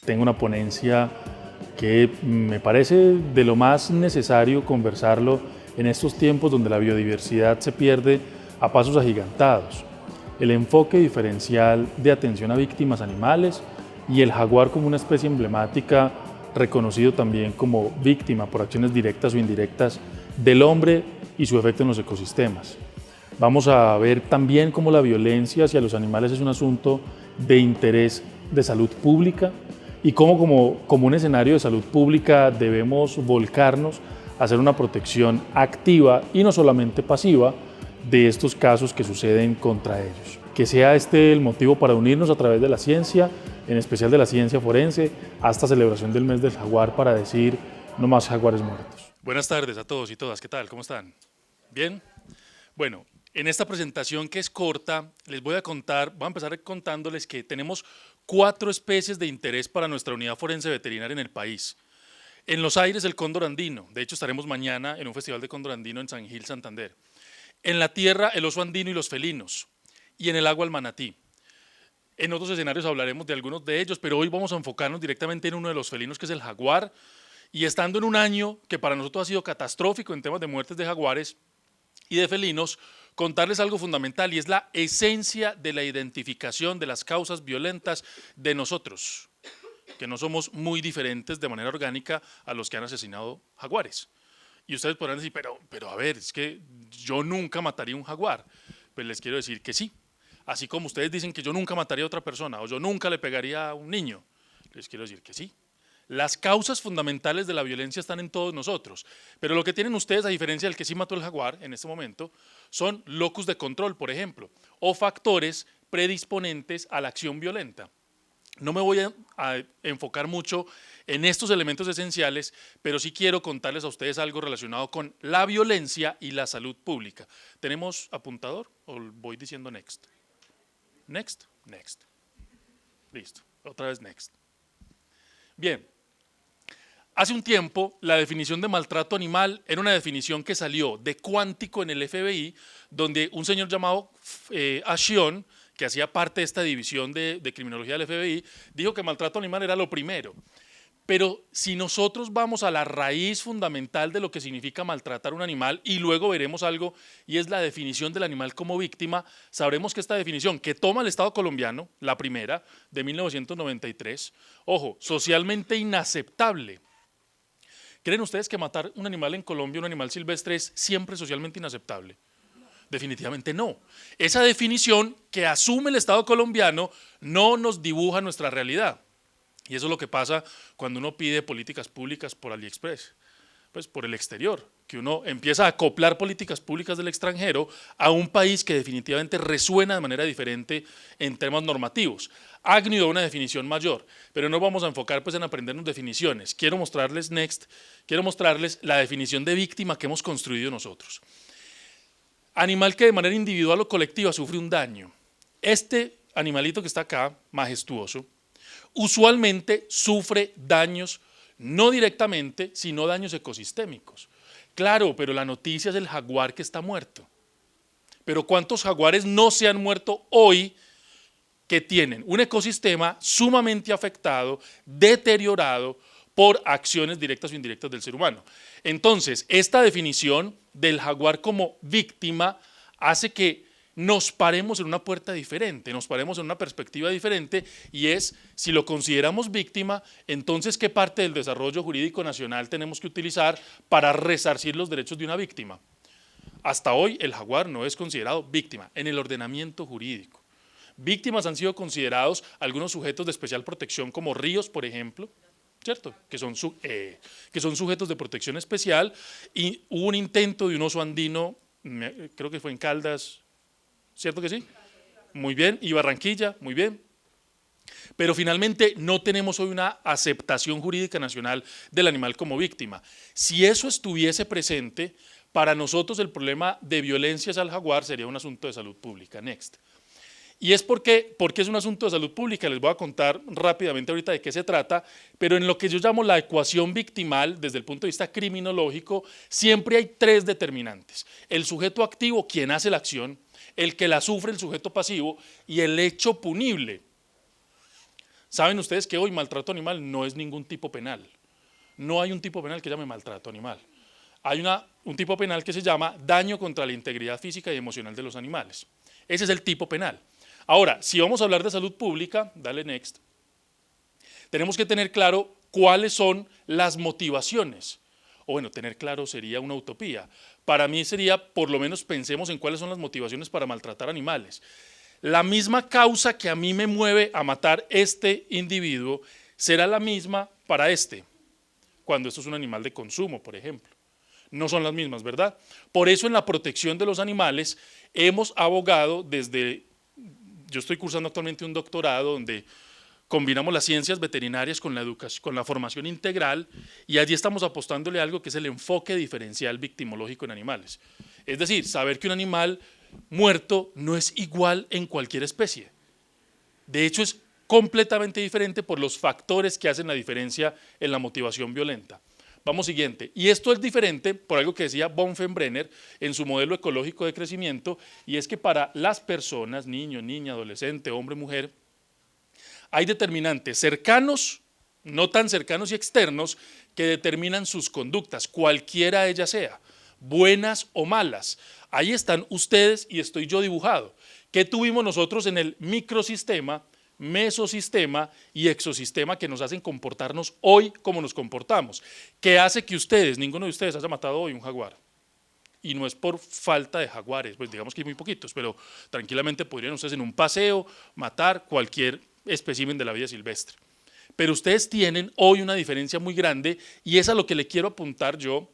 Tengo una ponencia que me parece de lo más necesario conversarlo en estos tiempos donde la biodiversidad se pierde a pasos agigantados. El enfoque diferencial de atención a víctimas animales y el jaguar como una especie emblemática, reconocido también como víctima por acciones directas o indirectas del hombre y su efecto en los ecosistemas. Vamos a ver también cómo la violencia hacia los animales es un asunto de interés de salud pública y cómo como un escenario de salud pública debemos volcarnos a hacer una protección activa y no solamente pasiva de estos casos que suceden contra ellos. Que sea este el motivo para unirnos a través de la ciencia, en especial de la ciencia forense, a esta celebración del mes del jaguar para decir no más jaguares muertos. Buenas tardes a todos y todas, ¿qué tal? ¿Cómo están? ¿Bien? Bueno, en esta presentación que es corta, les voy a empezar contándoles que tenemos 4 especies de interés para nuestra unidad forense veterinaria en el país. En los aires, el cóndor andino, de hecho estaremos mañana en un festival de cóndor andino en San Gil, Santander. En la tierra, el oso andino y los felinos, y en el agua, el manatí. En otros escenarios hablaremos de algunos de ellos, pero hoy vamos a enfocarnos directamente en uno de los felinos, que es el jaguar, y estando en un año que para nosotros ha sido catastrófico en temas de muertes de jaguares y de felinos, contarles algo fundamental, y es la esencia de la identificación de las causas violentas de nosotros, que no somos muy diferentes de manera orgánica a los que han asesinado jaguares. Y ustedes podrán decir, pero a ver, es que yo nunca mataría un jaguar. Pues les quiero decir que sí. Así como ustedes dicen que yo nunca mataría a otra persona o yo nunca le pegaría a un niño, les quiero decir que sí. Las causas fundamentales de la violencia están en todos nosotros, pero lo que tienen ustedes, a diferencia del que sí mató el jaguar en este momento, son locus de control, por ejemplo, o factores predisponentes a la acción violenta. No me voy a enfocar mucho en estos elementos esenciales, pero sí quiero contarles a ustedes algo relacionado con la violencia y la salud pública. ¿Tenemos apuntador o voy diciendo next? Next, next. Listo, otra vez next. Bien, hace un tiempo la definición de maltrato animal era una definición que salió de Cuántico en el FBI, donde un señor llamado Ashion, que hacía parte de esta división de criminología del FBI, dijo que maltrato animal era lo primero. Pero si nosotros vamos a la raíz fundamental de lo que significa maltratar un animal, y luego veremos algo, y es la definición del animal como víctima, sabremos que esta definición que toma el Estado colombiano, la primera, de 1993, ojo, socialmente inaceptable. ¿Creen ustedes que matar un animal en Colombia, un animal silvestre, es siempre socialmente inaceptable? Definitivamente no. Esa definición que asume el Estado colombiano no nos dibuja nuestra realidad. Y eso es lo que pasa cuando uno pide políticas públicas por AliExpress, pues por el exterior, que uno empieza a acoplar políticas públicas del extranjero a un país que definitivamente resuena de manera diferente en temas normativos. Agnew da una definición mayor, pero no vamos a enfocar pues en aprendernos definiciones. Quiero mostrarles la definición de víctima que hemos construido nosotros. Animal que de manera individual o colectiva sufre un daño. Este animalito que está acá, majestuoso, usualmente sufre daños no directamente, sino daños ecosistémicos. Claro, pero la noticia es el jaguar que está muerto. Pero ¿cuántos jaguares no se han muerto hoy que tienen un ecosistema sumamente afectado, deteriorado por acciones directas o indirectas del ser humano? Entonces, esta definición del jaguar como víctima hace que nos paremos en una puerta diferente, nos paremos en una perspectiva diferente, y es, si lo consideramos víctima, entonces ¿qué parte del desarrollo jurídico nacional tenemos que utilizar para resarcir los derechos de una víctima? Hasta hoy el jaguar no es considerado víctima en el ordenamiento jurídico. Víctimas han sido considerados algunos sujetos de especial protección como ríos, por ejemplo, ¿cierto? Que son sujetos de protección especial, y hubo un intento de un oso andino, creo que fue en Caldas, ¿cierto que sí? Muy bien, y Barranquilla, muy bien. Pero finalmente no tenemos hoy una aceptación jurídica nacional del animal como víctima. Si eso estuviese presente, para nosotros el problema de violencias al jaguar sería un asunto de salud pública. Next. Y es porque es un asunto de salud pública. Les voy a contar rápidamente ahorita de qué se trata, pero en lo que yo llamo la ecuación victimal, desde el punto de vista criminológico, siempre hay 3 determinantes. El sujeto activo, quien hace la acción, el que la sufre, el sujeto pasivo, y el hecho punible. Saben ustedes que hoy maltrato animal no es ningún tipo penal. No hay un tipo penal que llame maltrato animal. Hay un tipo penal que se llama daño contra la integridad física y emocional de los animales. Ese es el tipo penal. Ahora, si vamos a hablar de salud pública, dale next, tenemos que tener claro cuáles son las motivaciones. O bueno, tener claro sería una utopía. Para mí sería, por lo menos pensemos en cuáles son las motivaciones para maltratar animales. La misma causa que a mí me mueve a matar este individuo será la misma para este, cuando esto es un animal de consumo, por ejemplo. No son las mismas, ¿verdad? Por eso en la protección de los animales hemos abogado desde, yo estoy cursando actualmente un doctorado donde combinamos las ciencias veterinarias con la educación, con la formación integral, y allí estamos apostándole a algo que es el enfoque diferencial victimológico en animales. Es decir, saber que un animal muerto no es igual en cualquier especie. De hecho, es completamente diferente por los factores que hacen la diferencia en la motivación violenta. Vamos siguiente. Y esto es diferente por algo que decía Bonfenbrenner en su modelo ecológico de crecimiento, y es que para las personas, niño, niña, adolescente, hombre, mujer, hay determinantes cercanos, no tan cercanos y externos, que determinan sus conductas, cualquiera ella sea, buenas o malas. Ahí están ustedes y estoy yo dibujado. ¿Qué tuvimos nosotros en el microsistema, mesosistema y exosistema que nos hacen comportarnos hoy como nos comportamos? ¿Qué hace que ustedes, ninguno de ustedes haya matado hoy un jaguar? Y no es por falta de jaguares, pues digamos que hay muy poquitos, pero tranquilamente podrían ustedes en un paseo matar cualquier espécimen de la vida silvestre. Pero ustedes tienen hoy una diferencia muy grande y es a lo que le quiero apuntar yo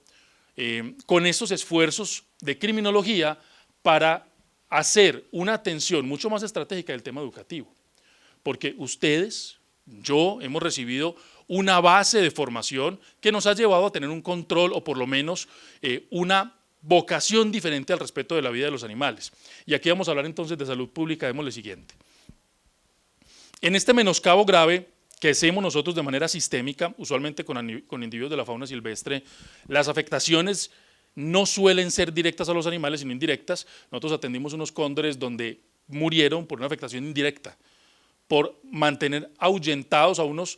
con estos esfuerzos de criminología para hacer una atención mucho más estratégica del tema educativo. Porque ustedes, yo, hemos recibido una base de formación que nos ha llevado a tener un control o por lo menos una vocación diferente al respeto de la vida de los animales. Y aquí vamos a hablar entonces de salud pública, démosle siguiente. En este menoscabo grave que hacemos nosotros de manera sistémica, usualmente con individuos de la fauna silvestre, las afectaciones no suelen ser directas a los animales, sino indirectas. Nosotros atendimos unos cóndores donde murieron por una afectación indirecta, por mantener ahuyentados a unos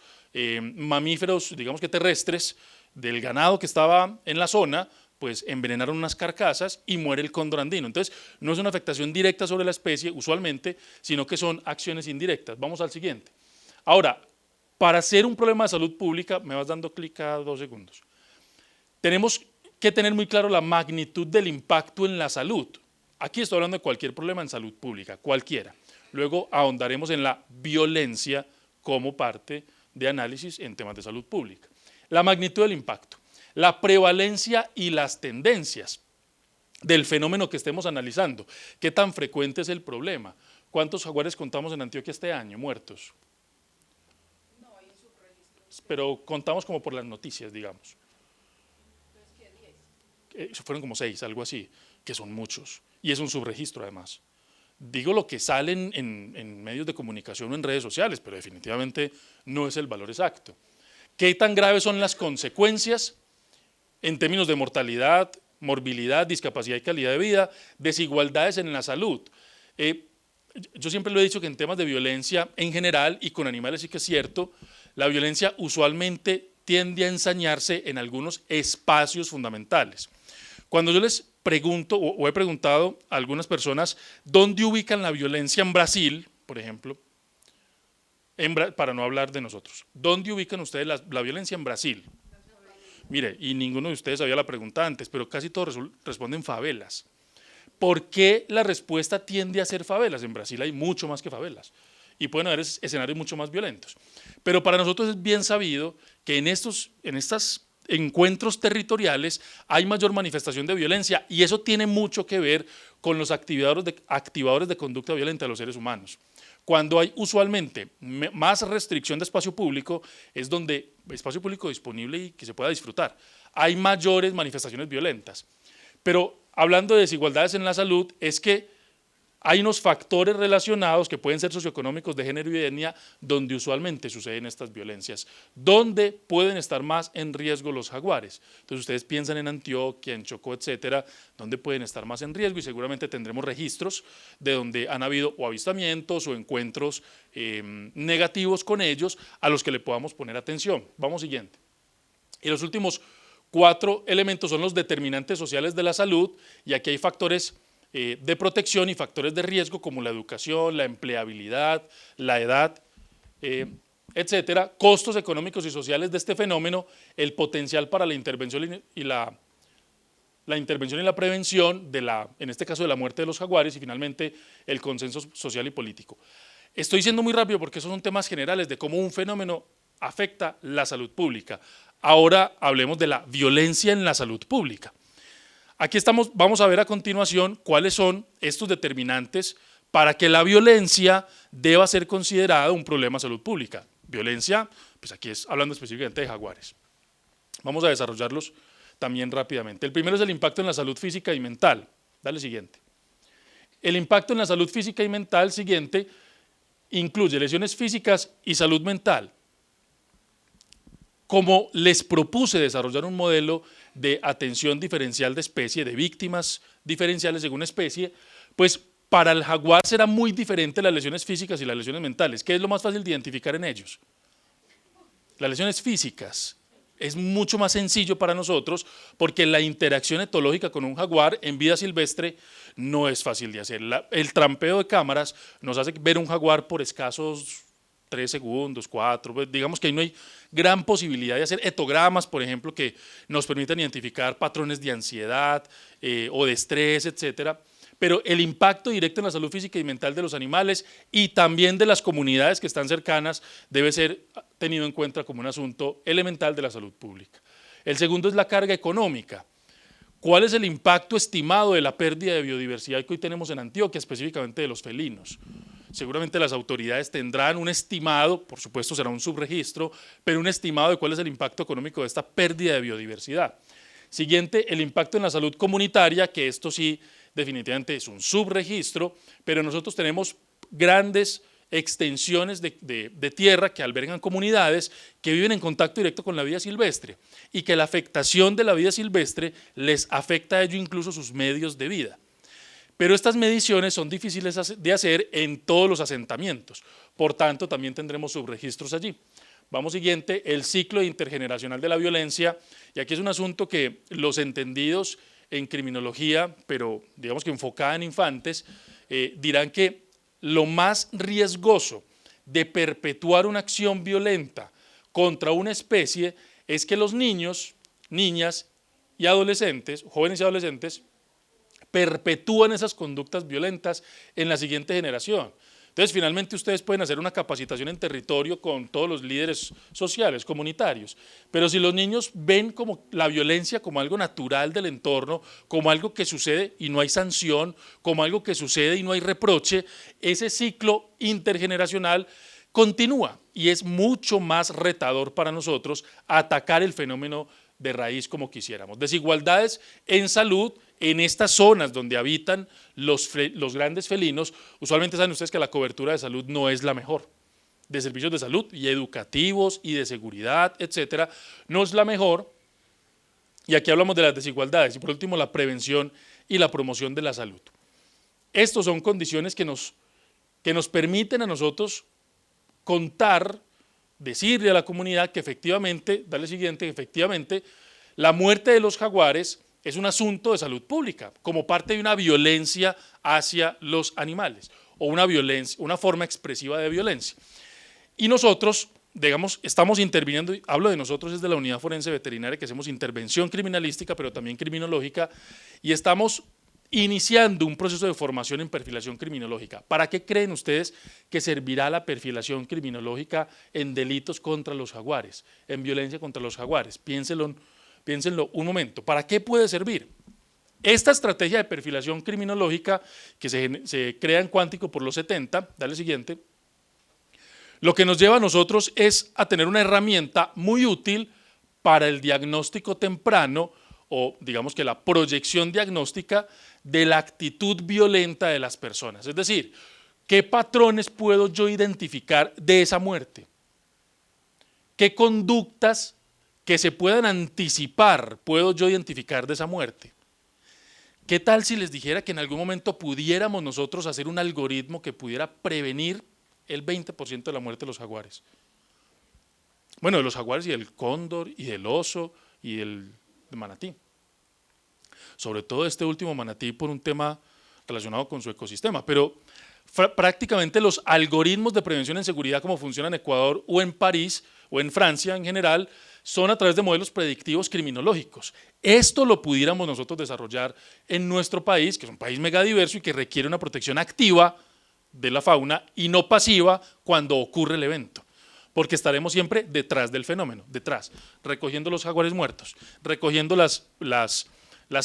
mamíferos, digamos que terrestres, del ganado que estaba en la zona, pues envenenaron unas carcasas y muere el cóndor andino. Entonces, no es una afectación directa sobre la especie, usualmente, sino que son acciones indirectas. Vamos al siguiente. Ahora, para hacer un problema de salud pública, me vas dando clic cada 2 segundos, tenemos que tener muy claro la magnitud del impacto en la salud. Aquí estoy hablando de cualquier problema en salud pública, cualquiera. Luego ahondaremos en la violencia como parte de análisis en temas de salud pública. La magnitud del impacto, la prevalencia y las tendencias del fenómeno que estemos analizando. ¿Qué tan frecuente es el problema? ¿Cuántos jaguares contamos en Antioquia este año muertos? No, hay subregistros. Pero contamos como por las noticias, digamos. Fueron como 6, algo así, que son muchos. Y es un subregistro además. Digo lo que sale en medios de comunicación o en redes sociales, pero definitivamente no es el valor exacto. ¿Qué tan graves son las consecuencias en términos de mortalidad, morbilidad, discapacidad y calidad de vida, desigualdades en la salud? Yo siempre lo he dicho que en temas de violencia en general y con animales sí que es cierto, la violencia usualmente tiende a ensañarse en algunos espacios fundamentales. Cuando yo les pregunto o he preguntado a algunas personas dónde ubican la violencia en Brasil, por ejemplo, para no hablar de nosotros, ¿dónde ubican ustedes la violencia en Brasil? Mire, y ninguno de ustedes sabía la pregunta antes, pero casi todos responden favelas. ¿Por qué la respuesta tiende a ser favelas? En Brasil hay mucho más que favelas y pueden haber escenarios mucho más violentos. Pero para nosotros es bien sabido que en estos encuentros territoriales hay mayor manifestación de violencia y eso tiene mucho que ver con los activadores de conducta violenta de los seres humanos. Cuando hay usualmente más restricción de espacio público, es donde espacio público disponible y que se pueda disfrutar. Hay mayores manifestaciones violentas. Pero hablando de desigualdades en la salud, es que hay unos factores relacionados que pueden ser socioeconómicos, de género y de etnia, donde usualmente suceden estas violencias, donde pueden estar más en riesgo los jaguares. Entonces ustedes piensan en Antioquia, en Chocó, etcétera, donde pueden estar más en riesgo, y seguramente tendremos registros de donde han habido o avistamientos o encuentros negativos con ellos a los que le podamos poner atención. Vamos siguiente. Y los últimos 4 elementos son los determinantes sociales de la salud, y aquí hay factores de protección y factores de riesgo como la educación, la empleabilidad, la edad, etcétera, costos económicos y sociales de este fenómeno, el potencial para la intervención y la intervención y la prevención en este caso de la muerte de los jaguares, y finalmente el consenso social y político. Estoy siendo muy rápido porque esos son temas generales de cómo un fenómeno afecta la salud pública. Ahora hablemos de la violencia en la salud pública. Aquí vamos a ver a continuación cuáles son estos determinantes para que la violencia deba ser considerada un problema de salud pública. Violencia, pues aquí es hablando específicamente de jaguares. Vamos a desarrollarlos también rápidamente. El primero es el impacto en la salud física y mental. Dale siguiente. El impacto en la salud física y mental siguiente incluye lesiones físicas y salud mental. Como les propuse desarrollar un modelo de atención diferencial de especie, de víctimas diferenciales según especie, pues para el jaguar será muy diferente las lesiones físicas y las lesiones mentales. ¿Qué es lo más fácil de identificar en ellos? Las lesiones físicas. Es mucho más sencillo para nosotros porque la interacción etológica con un jaguar en vida silvestre no es fácil de hacer. El trampeo de cámaras nos hace ver un jaguar por escasos 3 segundos, 4, pues digamos que ahí no hay gran posibilidad de hacer etogramas, por ejemplo, que nos permitan identificar patrones de ansiedad o de estrés, etcétera. Pero el impacto directo en la salud física y mental de los animales y también de las comunidades que están cercanas debe ser tenido en cuenta como un asunto elemental de la salud pública. El segundo es la carga económica. ¿Cuál es el impacto estimado de la pérdida de biodiversidad que hoy tenemos en Antioquia, específicamente de los felinos? Seguramente las autoridades tendrán un estimado, por supuesto será un subregistro, pero un estimado de cuál es el impacto económico de esta pérdida de biodiversidad. Siguiente, el impacto en la salud comunitaria, que esto sí definitivamente es un subregistro, pero nosotros tenemos grandes extensiones de tierra que albergan comunidades que viven en contacto directo con la vida silvestre y que la afectación de la vida silvestre les afecta a ellos incluso sus medios de vida. Pero estas mediciones son difíciles de hacer en todos los asentamientos, por tanto también tendremos subregistros allí. Vamos siguiente, el ciclo intergeneracional de la violencia, y aquí es un asunto que los entendidos en criminología, pero digamos que enfocada en infantes, dirán que lo más riesgoso de perpetuar una acción violenta contra una especie es que los niños, niñas y adolescentes, jóvenes y adolescentes, perpetúan esas conductas violentas en la siguiente generación. Entonces, finalmente ustedes pueden hacer una capacitación en territorio con todos los líderes sociales, comunitarios, pero si los niños ven como la violencia como algo natural del entorno, como algo que sucede y no hay sanción, como algo que sucede y no hay reproche, ese ciclo intergeneracional continúa y es mucho más retador para nosotros atacar el fenómeno de raíz como quisiéramos. Desigualdades en salud en estas zonas donde habitan los grandes felinos. Usualmente saben ustedes que la cobertura de salud no es la mejor, de servicios de salud y educativos y de seguridad, etcétera, no es la mejor, y aquí hablamos de las desigualdades, y por último la prevención y la promoción de la salud. Estas son condiciones que nos permiten a nosotros contar, decirle a la comunidad que efectivamente, dale siguiente, efectivamente, la muerte de los jaguares es un asunto de salud pública, como parte de una violencia hacia los animales, o una forma expresiva de violencia. Y nosotros, digamos, estamos interviniendo, hablo de nosotros desde la Unidad Forense Veterinaria, que hacemos intervención criminalística, pero también criminológica, y estamos iniciando un proceso de formación en perfilación criminológica. ¿Para qué creen ustedes que servirá la perfilación criminológica en delitos contra los jaguares, en violencia contra los jaguares? Piénsenlo un momento. ¿Para qué puede servir? Esta estrategia de perfilación criminológica que se crea en Cuántico por los 70, dale siguiente, lo que nos lleva a nosotros es a tener una herramienta muy útil para el diagnóstico temprano o digamos que la proyección diagnóstica de la actitud violenta de las personas. Es decir, ¿qué patrones puedo yo identificar de esa muerte? ¿Qué conductas que se puedan anticipar puedo yo identificar de esa muerte? ¿Qué tal si les dijera que en algún momento pudiéramos nosotros hacer un algoritmo que pudiera prevenir el 20% de la muerte de los jaguares? Bueno, de los jaguares y del cóndor y del oso y del manatí. Sobre todo este último manatí por un tema relacionado con su ecosistema, pero prácticamente los algoritmos de prevención en seguridad como funcionan en Ecuador o en París o en Francia en general son a través de modelos predictivos criminológicos. Esto lo pudiéramos nosotros desarrollar en nuestro país, que es un país megadiverso y que requiere una protección activa de la fauna y no pasiva cuando ocurre el evento, porque estaremos siempre detrás del fenómeno, detrás, recogiendo los jaguares muertos, recogiendo las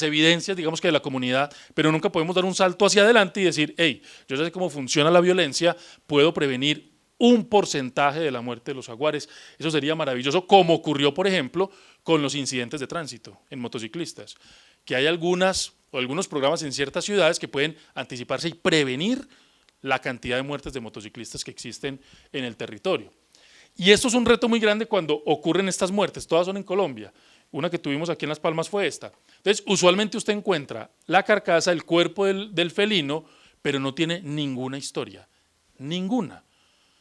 evidencias, digamos que de la comunidad, pero nunca podemos dar un salto hacia adelante y decir, hey, yo ya sé cómo funciona la violencia, puedo prevenir un porcentaje de la muerte de los jaguares. Eso sería maravilloso, como ocurrió, por ejemplo, con los incidentes de tránsito en motociclistas, que hay algunos programas en ciertas ciudades que pueden anticiparse y prevenir la cantidad de muertes de motociclistas que existen en el territorio. Y esto es un reto muy grande cuando ocurren estas muertes, todas son en Colombia. Una que tuvimos aquí en Las Palmas fue esta. Entonces, usualmente usted encuentra la carcasa, el cuerpo del felino, pero no tiene ninguna historia, ninguna.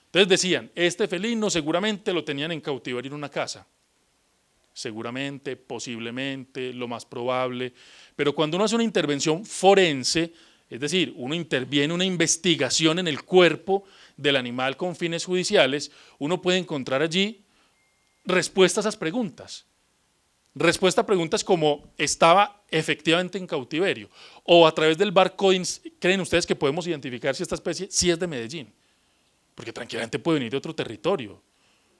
Entonces decían, este felino seguramente lo tenían en cautiverio en una casa. Seguramente, posiblemente, lo más probable. Pero cuando uno hace una intervención forense, es decir, uno interviene una investigación en el cuerpo del animal con fines judiciales, uno puede encontrar allí respuestas a esas preguntas. Respuesta a preguntas como, ¿estaba efectivamente en cautiverio? O a través del barcoding, ¿creen ustedes que podemos identificar si esta especie sí es de Medellín? Porque tranquilamente puede venir de otro territorio,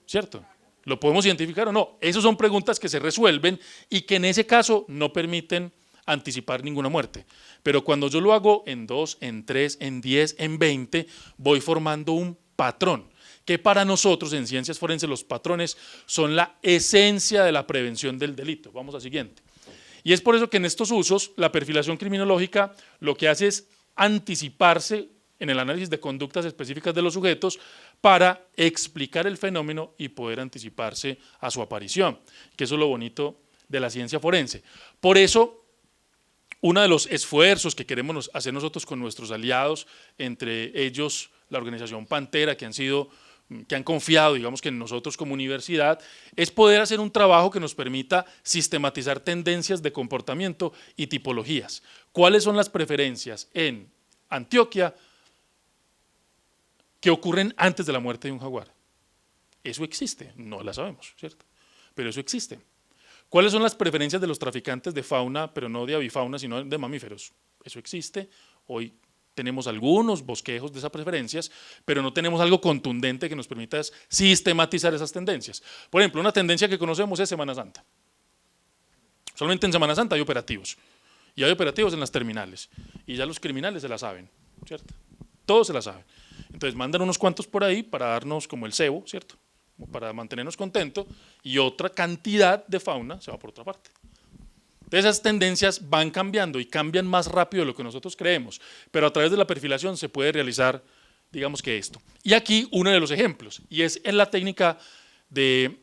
¿cierto? ¿Lo podemos identificar o no? Esas son preguntas que se resuelven y que en ese caso no permiten anticipar ninguna muerte. Pero cuando yo lo hago en 2, en 3, en 10, en 20, voy formando un patrón, que para nosotros en ciencias forenses los patrones son la esencia de la prevención del delito. Vamos al siguiente. Y es por eso que en estos usos la perfilación criminológica lo que hace es anticiparse en el análisis de conductas específicas de los sujetos para explicar el fenómeno y poder anticiparse a su aparición, que eso es lo bonito de la ciencia forense. Por eso, uno de los esfuerzos que queremos hacer nosotros con nuestros aliados, entre ellos la organización Pantera, que han confiado, digamos que en nosotros como universidad, es poder hacer un trabajo que nos permita sistematizar tendencias de comportamiento y tipologías. ¿Cuáles son las preferencias en Antioquia que ocurren antes de la muerte de un jaguar? Eso existe, no la sabemos, ¿cierto? Pero eso existe. ¿Cuáles son las preferencias de los traficantes de fauna, pero no de avifauna, sino de mamíferos? Eso existe. Hoy tenemos algunos bosquejos de esas preferencias, pero no tenemos algo contundente que nos permita sistematizar esas tendencias. Por ejemplo, una tendencia que conocemos es Semana Santa. Solamente en Semana Santa hay operativos, y hay operativos en las terminales, y ya los criminales se la saben, ¿cierto? Todos se la saben. Entonces mandan unos cuantos por ahí para darnos como el cebo, ¿cierto? Para mantenernos contentos, y otra cantidad de fauna se va por otra parte. Entonces esas tendencias van cambiando y cambian más rápido de lo que nosotros creemos, pero a través de la perfilación se puede realizar, digamos que esto. Y aquí uno de los ejemplos, y es en la técnica de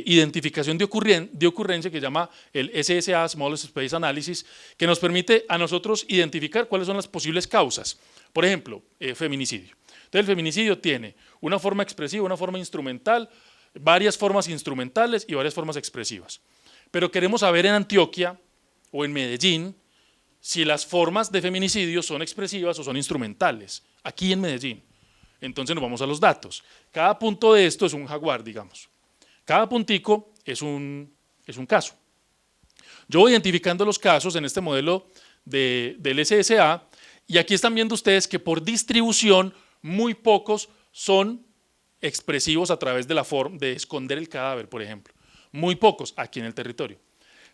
identificación de ocurrencia que se llama el SSA, Small Space Analysis, que nos permite a nosotros identificar cuáles son las posibles causas. Por ejemplo, feminicidio. Entonces el feminicidio tiene una forma expresiva, una forma instrumental, varias formas instrumentales y varias formas expresivas. Pero queremos saber en Antioquia o en Medellín si las formas de feminicidio son expresivas o son instrumentales, aquí en Medellín. Entonces nos vamos a los datos. Cada punto de esto es un jaguar, digamos. Cada puntico es un caso. Yo voy identificando los casos en este modelo del SSA y aquí están viendo ustedes que por distribución muy pocos son expresivos a través de la forma de esconder el cadáver, por ejemplo. Muy pocos aquí en el territorio.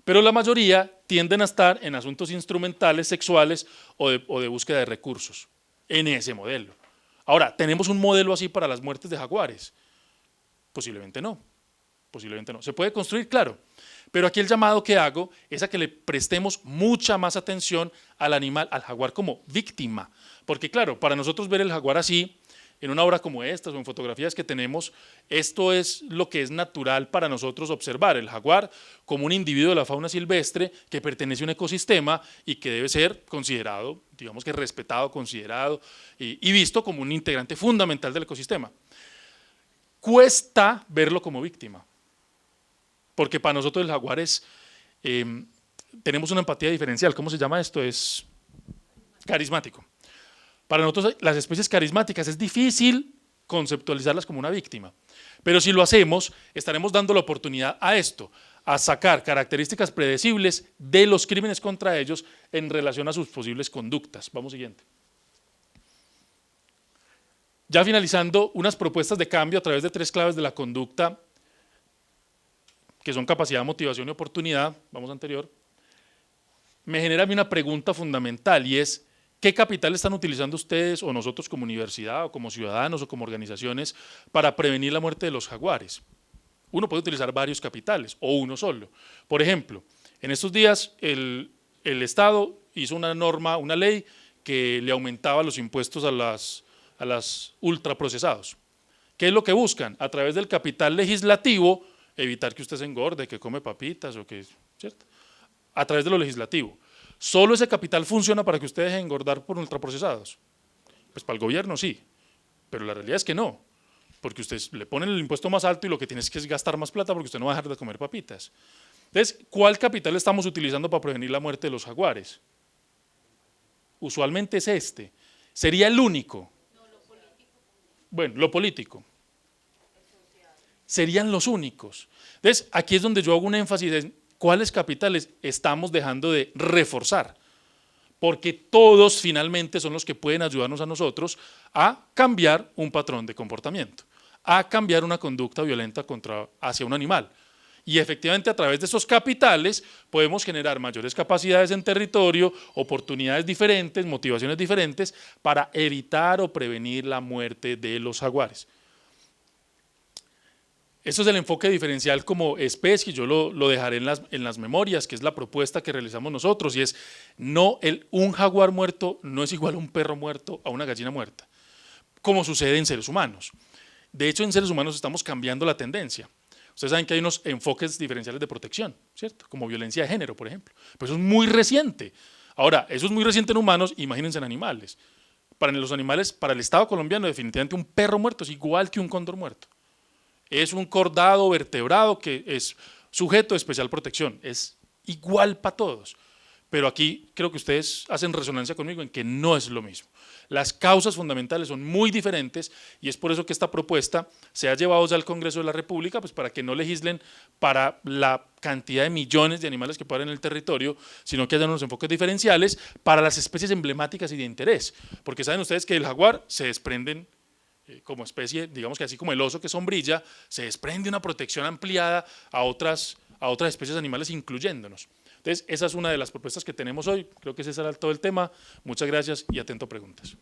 Pero la mayoría tienden a estar en asuntos instrumentales, sexuales o de búsqueda de recursos, en ese modelo. Ahora, ¿tenemos un modelo así para las muertes de jaguares? Posiblemente no. Posiblemente no. ¿Se puede construir? Claro. Pero aquí el llamado que hago es a que le prestemos mucha más atención al animal, al jaguar como víctima. Porque claro, para nosotros ver el jaguar así, en una obra como esta o en fotografías que tenemos, esto es lo que es natural para nosotros observar, el jaguar como un individuo de la fauna silvestre que pertenece a un ecosistema y que debe ser considerado, digamos que respetado, considerado y visto como un integrante fundamental del ecosistema. Cuesta verlo como víctima, porque para nosotros el jaguar es, tenemos una empatía diferencial. ¿Cómo se llama esto? Es carismático. Para nosotros las especies carismáticas es difícil conceptualizarlas como una víctima, pero si lo hacemos estaremos dando la oportunidad a esto, a sacar características predecibles de los crímenes contra ellos en relación a sus posibles conductas. Vamos siguiente. Ya finalizando, unas propuestas de cambio a través de 3 claves de la conducta, que son capacidad, motivación y oportunidad. Vamos anterior. Me genera a mí una pregunta fundamental y es, ¿qué capital están utilizando ustedes o nosotros como universidad o como ciudadanos o como organizaciones para prevenir la muerte de los jaguares? Uno puede utilizar varios capitales o uno solo. Por ejemplo, en estos días el Estado hizo una norma, una ley que le aumentaba los impuestos a las ultraprocesados. ¿Qué es lo que buscan? A través del capital legislativo evitar que usted se engorde, que come papitas o que, ¿cierto? A través de lo legislativo. ¿Solo ese capital funciona para que usted deje de engordar por ultraprocesados? Pues para el gobierno sí, pero la realidad es que no, porque usted le ponen el impuesto más alto y lo que tiene es que gastar más plata porque usted no va a dejar de comer papitas. Entonces, ¿cuál capital estamos utilizando para prevenir la muerte de los jaguares? Usualmente es este. ¿Sería el único? No, lo político. Bueno, lo político. Serían los únicos. Entonces, aquí es donde yo hago un énfasis en cuáles capitales estamos dejando de reforzar, porque todos finalmente son los que pueden ayudarnos a nosotros a cambiar un patrón de comportamiento, a cambiar una conducta violenta hacia un animal. Y efectivamente a través de esos capitales podemos generar mayores capacidades en territorio, oportunidades diferentes, motivaciones diferentes para evitar o prevenir la muerte de los jaguares. Eso es el enfoque diferencial como especie, yo lo dejaré en las memorias, que es la propuesta que realizamos nosotros, y es, un jaguar muerto no es igual a un perro muerto, a una gallina muerta, como sucede en seres humanos. De hecho, en seres humanos estamos cambiando la tendencia. Ustedes saben que hay unos enfoques diferenciales de protección, ¿cierto? Como violencia de género, por ejemplo. Pues eso es muy reciente. Ahora, eso es muy reciente en humanos, imagínense en animales. Para los animales, para el Estado colombiano, definitivamente un perro muerto es igual que un cóndor muerto. Es un cordado vertebrado que es sujeto de especial protección, es igual para todos. Pero aquí creo que ustedes hacen resonancia conmigo en que no es lo mismo. Las causas fundamentales son muy diferentes y es por eso que esta propuesta se ha llevado ya al Congreso de la República, pues para que no legislen para la cantidad de millones de animales que pueden en el territorio, sino que haya unos enfoques diferenciales para las especies emblemáticas y de interés. Porque saben ustedes que del jaguar se desprenden como especie, digamos que así como el oso que sombrilla, se desprende una protección ampliada a otras especies animales incluyéndonos. Entonces, esa es una de las propuestas que tenemos hoy, creo que ese será todo el tema. Muchas gracias y atento a preguntas.